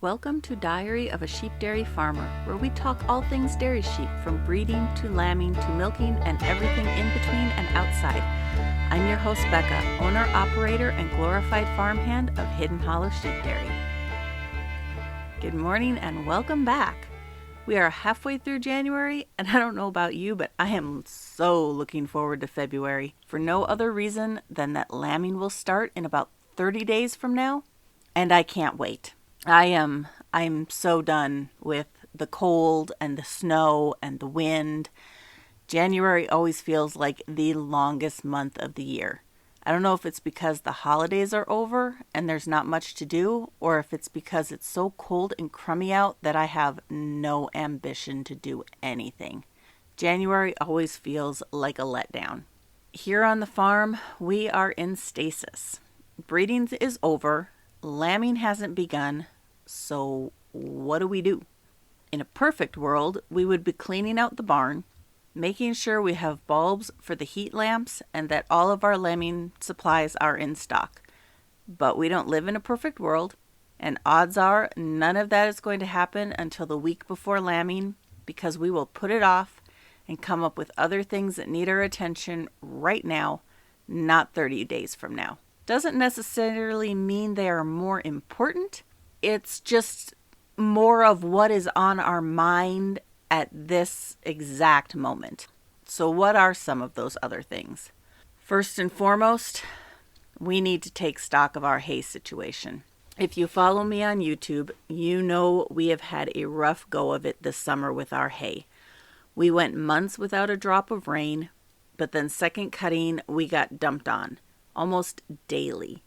Welcome to Diary of a Sheep Dairy Farmer, where we talk all things dairy sheep, from breeding to lambing to milking and everything in between and outside. I'm your host, Becca, owner, operator, and glorified farmhand of Hidden Hollow Sheep Dairy. Good morning and welcome back. We are halfway through January, and I don't know about you, but I am so looking forward to February for no other reason than that lambing will start in about 30 days from now, and I can't wait. I'm so done with the cold and the snow and the wind. January always feels like the longest month of the year. I don't know if it's because the holidays are over and there's not much to do, or if it's because it's so cold and crummy out that I have no ambition to do anything. January always feels like a letdown. Here on the farm, we are in stasis. Breeding is over. Lambing hasn't begun, so what do? In a perfect world, we would be cleaning out the barn, making sure we have bulbs for the heat lamps, and that all of our lambing supplies are in stock. But we don't live in a perfect world, and odds are none of that is going to happen until the week before lambing, because we will put it off and come up with other things that need our attention right now, not 30 days from now. Doesn't necessarily mean they are more important. It's just more of what is on our mind at this exact moment. So what are some of those other things? First and foremost, we need to take stock of our hay situation. If you follow me on YouTube, you know we have had a rough go of it this summer with our hay. We went months without a drop of rain, but then second cutting we got dumped on almost daily.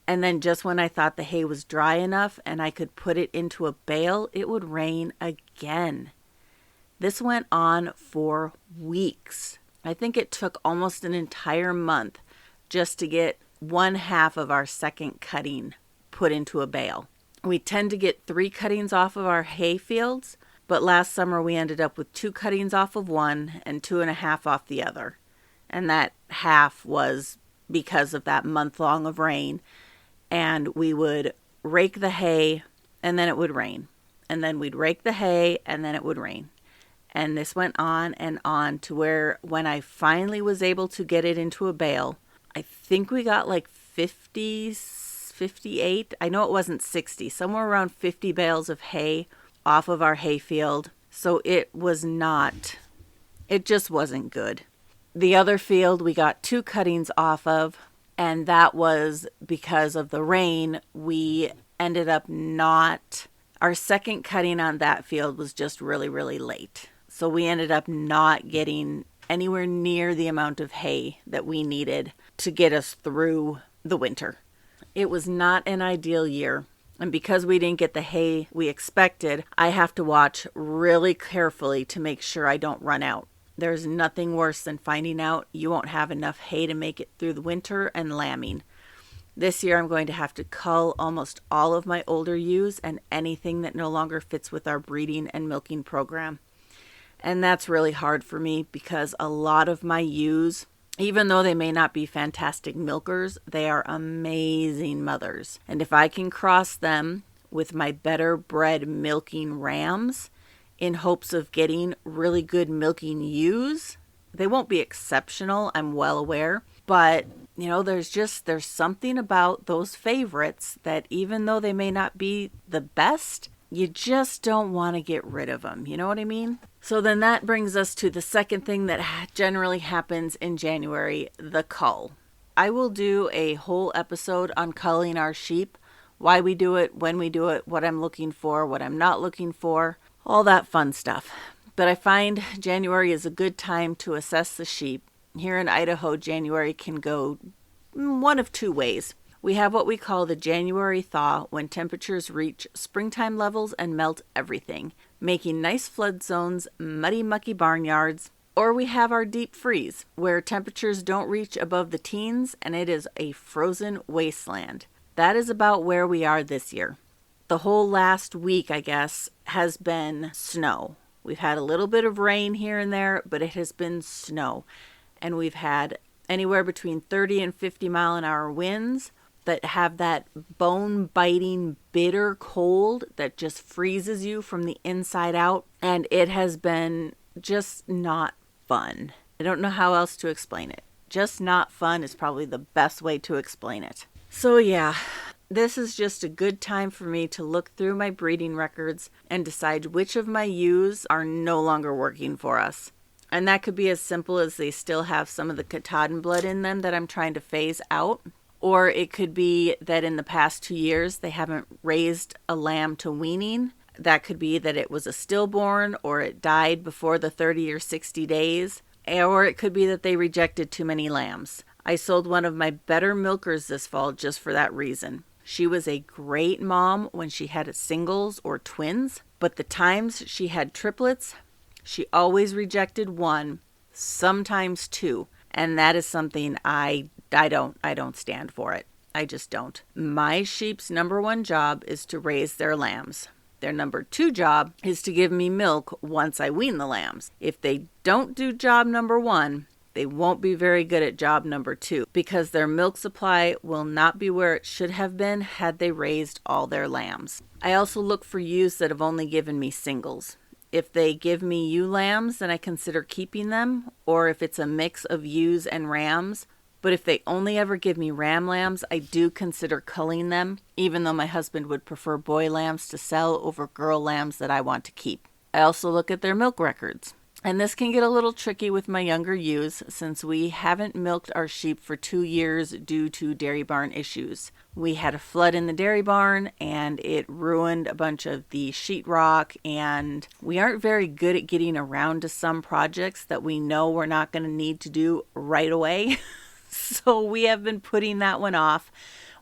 And then just when I thought the hay was dry enough and I could put it into a bale, it would rain again. This went on for weeks. I think it took almost an entire month just to get one half of our second cutting put into a bale. We tend to get 3 cuttings off of our hay fields, but last summer we ended up with 2 cuttings off of one and 2.5 off the other. And that half was because of that month long of rain. And we would rake the hay and then it would rain. And then we'd rake the hay and then it would rain. And this went on and on to where when I finally was able to get it into a bale, I think we got like 50, 58. I know it wasn't 60, somewhere around 50 bales of hay off of our hay field. So it just wasn't good. The other field we got 2 cuttings off of, and that was because of the rain. We ended up our second cutting on that field was just really, really late. So we ended up not getting anywhere near the amount of hay that we needed to get us through the winter. It was not an ideal year. And because we didn't get the hay we expected, I have to watch really carefully to make sure I don't run out. There's nothing worse than finding out you won't have enough hay to make it through the winter and lambing. This year I'm going to have to cull almost all of my older ewes and anything that no longer fits with our breeding and milking program. And that's really hard for me because a lot of my ewes, even though they may not be fantastic milkers, they are amazing mothers. And if I can cross them with my better bred milking rams, in hopes of getting really good milking ewes. They won't be exceptional, I'm well aware, but there's something about those favorites that even though they may not be the best, you just don't want to get rid of them. You know what I mean? So then that brings us to the second thing that generally happens in January, the cull. I will do a whole episode on culling our sheep, why we do it, when we do it, what I'm looking for, what I'm not looking for. All that fun stuff. But I find January is a good time to assess the sheep. Here in Idaho, January can go one of 2 ways. We have what we call the January thaw, when temperatures reach springtime levels and melt everything, making nice flood zones, muddy, mucky barnyards. Or we have our deep freeze, where temperatures don't reach above the teens and it is a frozen wasteland. That is about where we are this year. The whole last week, I guess, has been snow. We've had a little bit of rain here and there, but it has been snow. And we've had anywhere between 30 and 50 mile an hour winds that have that bone-biting, bitter cold that just freezes you from the inside out. And it has been just not fun. I don't know how else to explain it. Just not fun is probably the best way to explain it. So yeah, this is just a good time for me to look through my breeding records and decide which of my ewes are no longer working for us. And that could be as simple as they still have some of the Katahdin blood in them that I'm trying to phase out. Or it could be that in the past 2 years they haven't raised a lamb to weaning. That could be that it was a stillborn, or it died before the 30 or 60 days. Or it could be that they rejected too many lambs. I sold one of my better milkers this fall just for that reason. She was a great mom when she had singles or twins, but the times she had triplets, she always rejected one, sometimes two, and that is something I don't stand for it. I just don't. My sheep's number one job is to raise their lambs. Their number two job is to give me milk once I wean the lambs. If they don't do job number one, they won't be very good at job number two, because their milk supply will not be where it should have been had they raised all their lambs. I also look for ewes that have only given me singles. If they give me ewe lambs, then I consider keeping them, or if it's a mix of ewes and rams. But if they only ever give me ram lambs, I do consider culling them, even though my husband would prefer boy lambs to sell over girl lambs that I want to keep. I also look at their milk records. And this can get a little tricky with my younger ewes, since we haven't milked our sheep for 2 years due to dairy barn issues. We had a flood in the dairy barn and it ruined a bunch of the sheetrock, and we aren't very good at getting around to some projects that we know we're not going to need to do right away. So we have been putting that one off.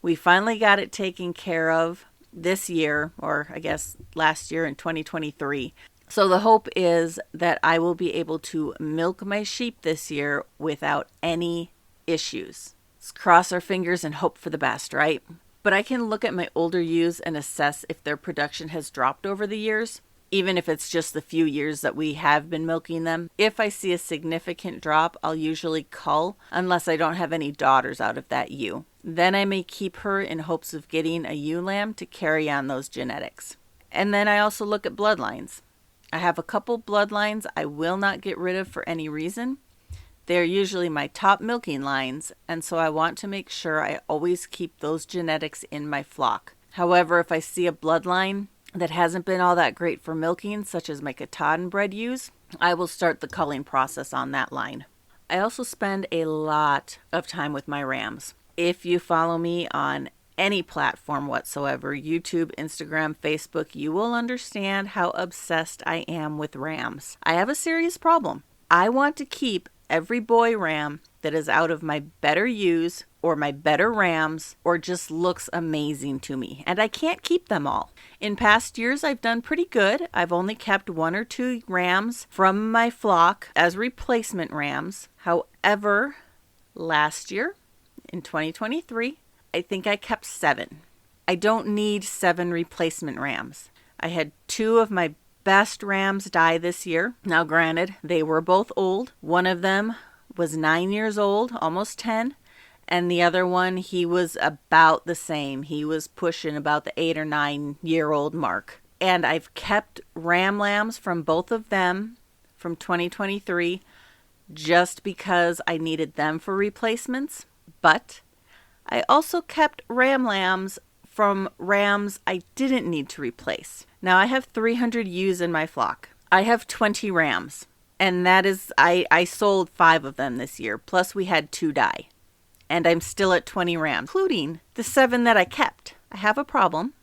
We finally got it taken care of this year, or I guess last year in 2023. So the hope is that I will be able to milk my sheep this year without any issues. Let's cross our fingers and hope for the best, right? But I can look at my older ewes and assess if their production has dropped over the years, even if it's just the few years that we have been milking them. If I see a significant drop, I'll usually cull, unless I don't have any daughters out of that ewe. Then I may keep her in hopes of getting a ewe lamb to carry on those genetics. And then I also look at bloodlines. I have a couple bloodlines I will not get rid of for any reason. They're usually my top milking lines, and so I want to make sure I always keep those genetics in my flock. However, if I see a bloodline that hasn't been all that great for milking, such as my Katahdin bred ewes, I will start the culling process on that line. I also spend a lot of time with my rams. If you follow me on any platform whatsoever, YouTube, Instagram, Facebook, you will understand how obsessed I am with rams. I have a serious problem. I want to keep every boy ram that is out of my better ewes or my better rams or just looks amazing to me, and I can't keep them all. In past years, I've done pretty good. I've only kept 1 or 2 rams from my flock as replacement rams. However, last year in 2023, I think I kept 7. I don't need 7 replacement rams. I had 2 of my best rams die this year. Now granted, they were both old. One of them was 9 years old, almost 10. And the other one, he was about the same. He was pushing about the 8 or 9 year old mark. And I've kept ram lambs from both of them from 2023 just because I needed them for replacements. But I also kept ram lambs from rams I didn't need to replace. Now I have 300 ewes in my flock. I have 20 rams. And that is, I sold 5 of them this year. Plus we had 2 die. And I'm still at 20 rams, including the 7 that I kept. I have a problem.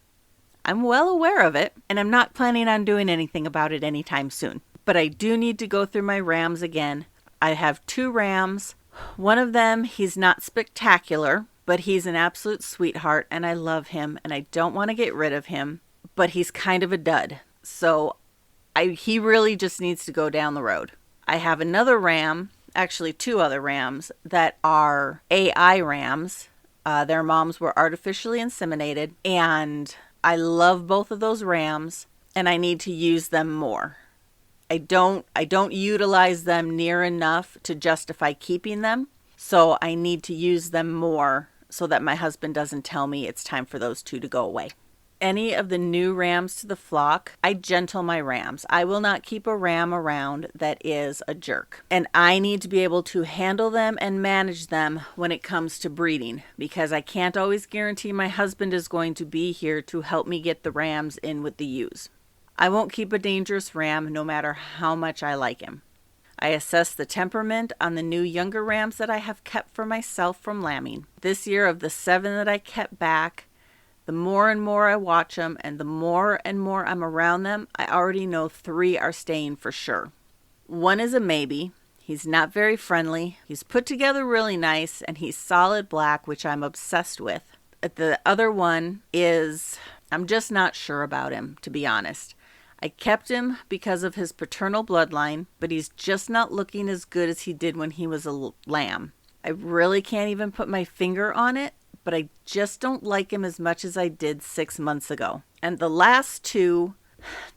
I'm well aware of it. And I'm not planning on doing anything about it anytime soon. But I do need to go through my rams again. I have 2 rams. One of them, he's not spectacular, but he's an absolute sweetheart and I love him and I don't want to get rid of him, but he's kind of a dud. So he really just needs to go down the road. I have another ram, actually 2 other rams that are AI rams. Their moms were artificially inseminated and I love both of those rams and I need to use them more. I don't utilize them near enough to justify keeping them. So I need to use them more so that my husband doesn't tell me it's time for those two to go away. Any of the new rams to the flock, I gentle my rams. I will not keep a ram around that is a jerk. And I need to be able to handle them and manage them when it comes to breeding, because I can't always guarantee my husband is going to be here to help me get the rams in with the ewes. I won't keep a dangerous ram no matter how much I like him. I assess the temperament on the new younger rams that I have kept for myself from lambing. This year, of the 7 that I kept back, the more and more I watch them and the more and more I'm around them, I already know 3 are staying for sure. 1 is a maybe. He's not very friendly. He's put together really nice and he's solid black, which I'm obsessed with. The other one is, I'm just not sure about him, to be honest. I kept him because of his paternal bloodline, but he's just not looking as good as he did when he was a lamb. I really can't even put my finger on it, but I just don't like him as much as I did 6 months ago. And the last 2,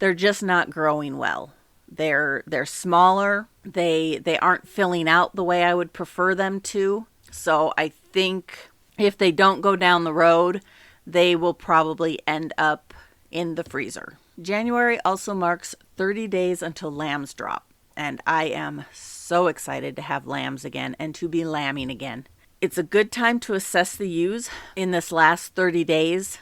they're just not growing well. They're smaller. They aren't filling out the way I would prefer them to. So I think if they don't go down the road, they will probably end up in the freezer. January also marks 30 days until lambs drop, and I am so excited to have lambs again and to be lambing again. It's a good time to assess the ewes in this last 30 days.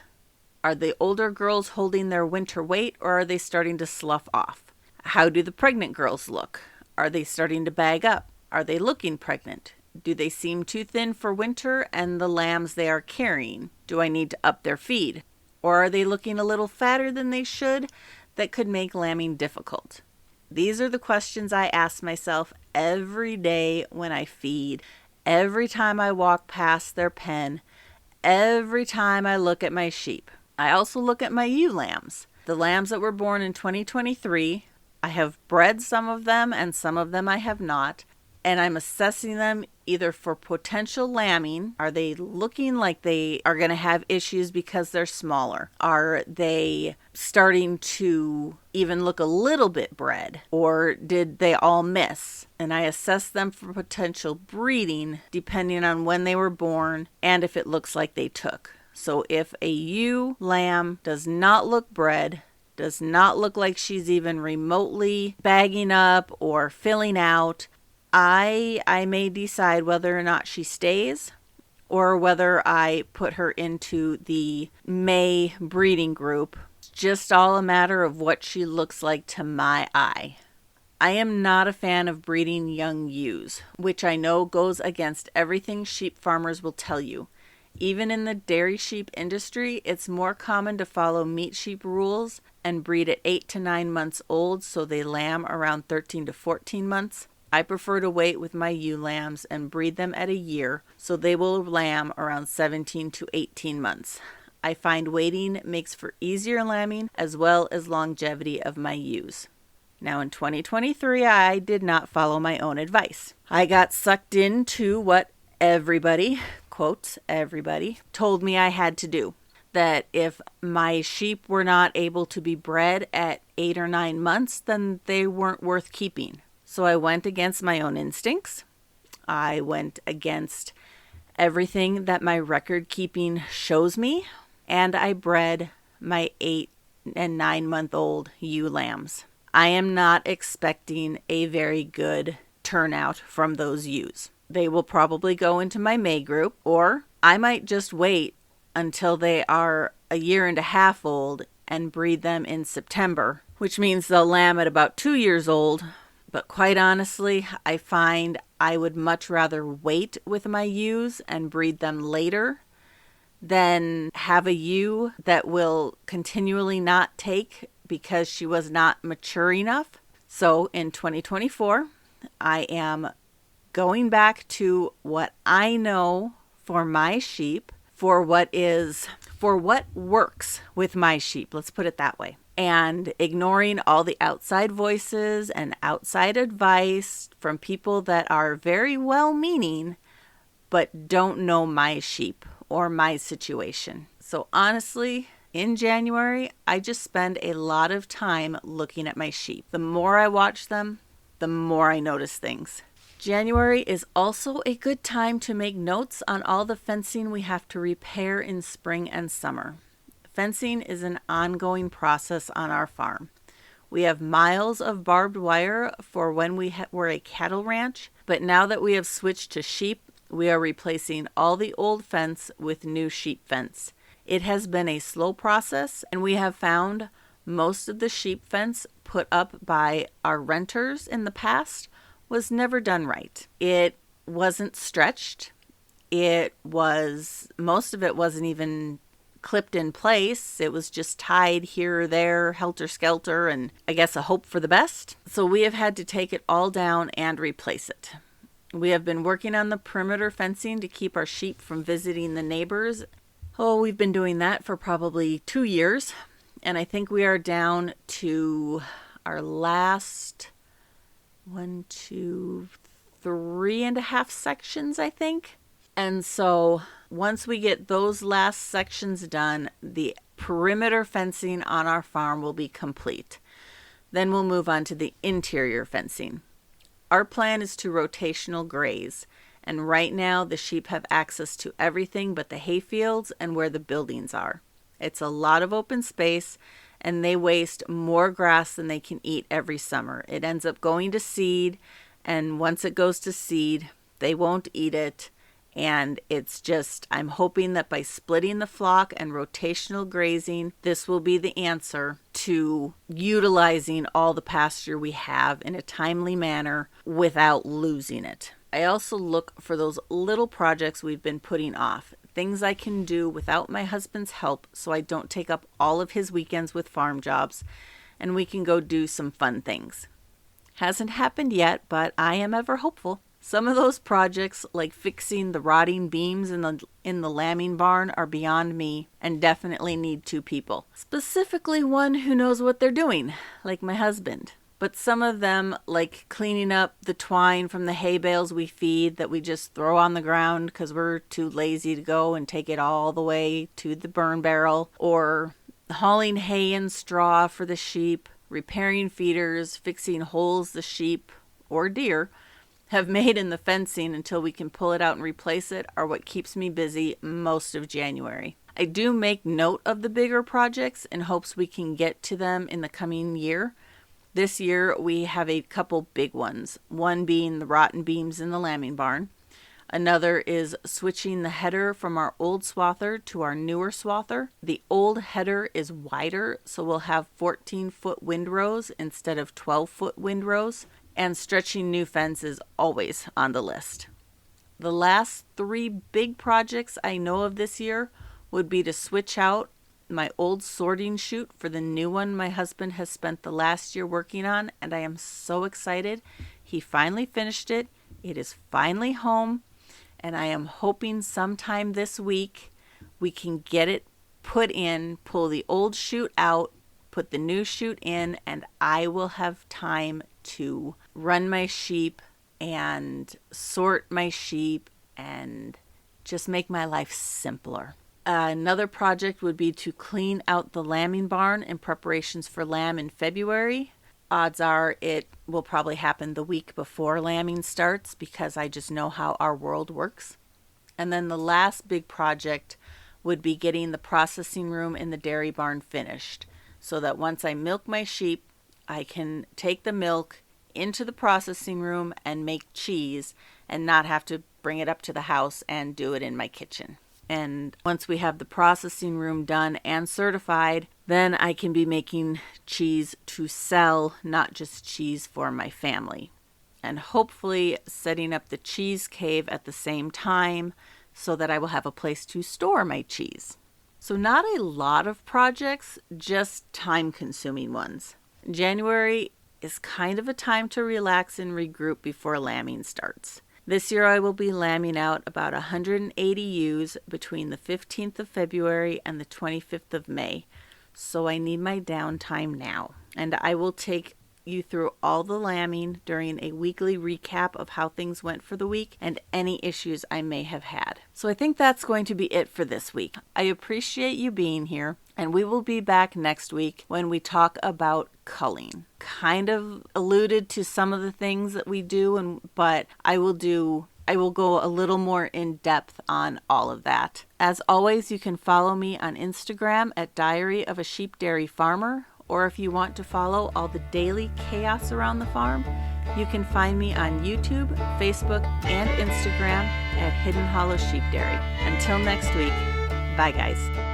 Are the older girls holding their winter weight, or are they starting to slough off? How do the pregnant girls look? Are they starting to bag up? Are they looking pregnant? Do they seem too thin for winter and the lambs they are carrying? Do I need to up their feed? Or are they looking a little fatter than they should? That could make lambing difficult. These are the questions I ask myself every day when I feed, every time I walk past their pen, every time I look at my sheep. I also look at my ewe lambs. The lambs that were born in 2023, I have bred some of them and some of them I have not. And I'm assessing them either for potential lambing. Are they looking like they are going to have issues because they're smaller? Are they starting to even look a little bit bred? Or did they all miss? And I assess them for potential breeding depending on when they were born and if it looks like they took. So if a ewe lamb does not look bred, does not look like she's even remotely bagging up or filling out, I may decide whether or not she stays or whether I put her into the May breeding group. It's just all a matter of what she looks like to my eye. I am not a fan of breeding young ewes, which I know goes against everything sheep farmers will tell you. Even in the dairy sheep industry, it's more common to follow meat sheep rules and breed at 8 to 9 months old so they lamb around 13 to 14 months. I prefer to wait with my ewe lambs and breed them at a year so they will lamb around 17 to 18 months. I find waiting makes for easier lambing as well as longevity of my ewes. Now in 2023, I did not follow my own advice. I got sucked into what everybody, quotes everybody, told me I had to do. That if my sheep were not able to be bred at 8 or 9 months, then they weren't worth keeping. So I went against my own instincts. I went against everything that my record keeping shows me. And I bred my 8 and 9 month old ewe lambs. I am not expecting a very good turnout from those ewes. They will probably go into my May group, or I might just wait until they are a year and a half old and breed them in September, which means they'll lamb at about 2 years old. But quite honestly, I find I would much rather wait with my ewes and breed them later than have a ewe that will continually not take because she was not mature enough. So in 2024, I am going back to what I know for my sheep, for what works with my sheep. Let's put it that way. And ignoring all the outside voices and outside advice from people that are very well-meaning, but don't know my sheep or my situation. So honestly, in January, I just spend a lot of time looking at my sheep. The more I watch them, the more I notice things. January is also a good time to make notes on all the fencing we have to repair in spring and summer. Fencing is an ongoing process on our farm. We have miles of barbed wire for when we were a cattle ranch, but now that we have switched to sheep, we are replacing all the old fence with new sheep fence. It has been a slow process, and we have found most of the sheep fence put up by our renters in the past was never done right. It wasn't stretched. Most of it wasn't even clipped in place. It was just tied here or there, helter-skelter, and I guess a hope for the best. So we have had to take it all down and replace it. We have been working on the perimeter fencing to keep our sheep from visiting the neighbors. Oh, we've been doing that for probably 2 years, and I think we are down to our last 3.5 sections, I think. And so once we get those last sections done, the perimeter fencing on our farm will be complete. Then we'll move on to the interior fencing. Our plan is to rotational graze, and right now the sheep have access to everything but the hay fields and where the buildings are. It's a lot of open space, and they waste more grass than they can eat every summer. It ends up going to seed, and once it goes to seed, they won't eat it. And it's just, I'm hoping that by splitting the flock and rotational grazing, this will be the answer to utilizing all the pasture we have in a timely manner without losing it. I also look for those little projects we've been putting off, things I can do without my husband's help so I don't take up all of his weekends with farm jobs, and we can go do some fun things. Hasn't happened yet, but I am ever hopeful. Some of those projects, like fixing the rotting beams in the lambing barn, are beyond me and definitely need 2 people. Specifically one who knows what they're doing, like my husband. But some of them, like cleaning up the twine from the hay bales we feed that we just throw on the ground because we're too lazy to go and take it all the way to the burn barrel, or hauling hay and straw for the sheep, repairing feeders, fixing holes the sheep or deer have made in the fencing until we can pull it out and replace it, are what keeps me busy most of January. I do make note of the bigger projects in hopes we can get to them in the coming year. This year we have a couple big ones, one being the rotten beams in the lambing barn. Another is switching the header from our old swather to our newer swather. The old header is wider, so we'll have 14-foot windrows instead of 12-foot windrows. And stretching new fence is always on the list. The last 3 big projects I know of this year would be to switch out my old sorting chute for the new one my husband has spent the last year working on, and I am so excited. He finally finished it. It is finally home, and I am hoping sometime this week we can get it put in, pull the old chute out, put the new chute in, and I will have time to run my sheep and sort my sheep and just make my life simpler. Another project would be to clean out the lambing barn in preparations for lamb in February. Odds are it will probably happen the week before lambing starts because I just know how our world works. And then the last big project would be getting the processing room in the dairy barn finished so that once I milk my sheep, I can take the milk into the processing room and make cheese and not have to bring it up to the house and do it in my kitchen. And once we have the processing room done and certified, then I can be making cheese to sell, not just cheese for my family. And hopefully setting up the cheese cave at the same time so that I will have a place to store my cheese. So not a lot of projects, just time-consuming ones. January is kind of a time to relax and regroup before lambing starts. This year I will be lambing out about 180 ewes between the 15th of February and the 25th of May, so I need my downtime now. And I will take you through all the lambing during a weekly recap of how things went for the week and any issues I may have had. So I think that's going to be it for this week. I appreciate you being here. And we will be back next week when we talk about culling. Kind of alluded to some of the things that we do, but I will go a little more in depth on all of that. As always, you can follow me on Instagram at Diary of a Sheep Dairy Farmer, or if you want to follow all the daily chaos around the farm, you can find me on YouTube, Facebook, and Instagram at Hidden Hollow Sheep Dairy. Until next week, bye guys.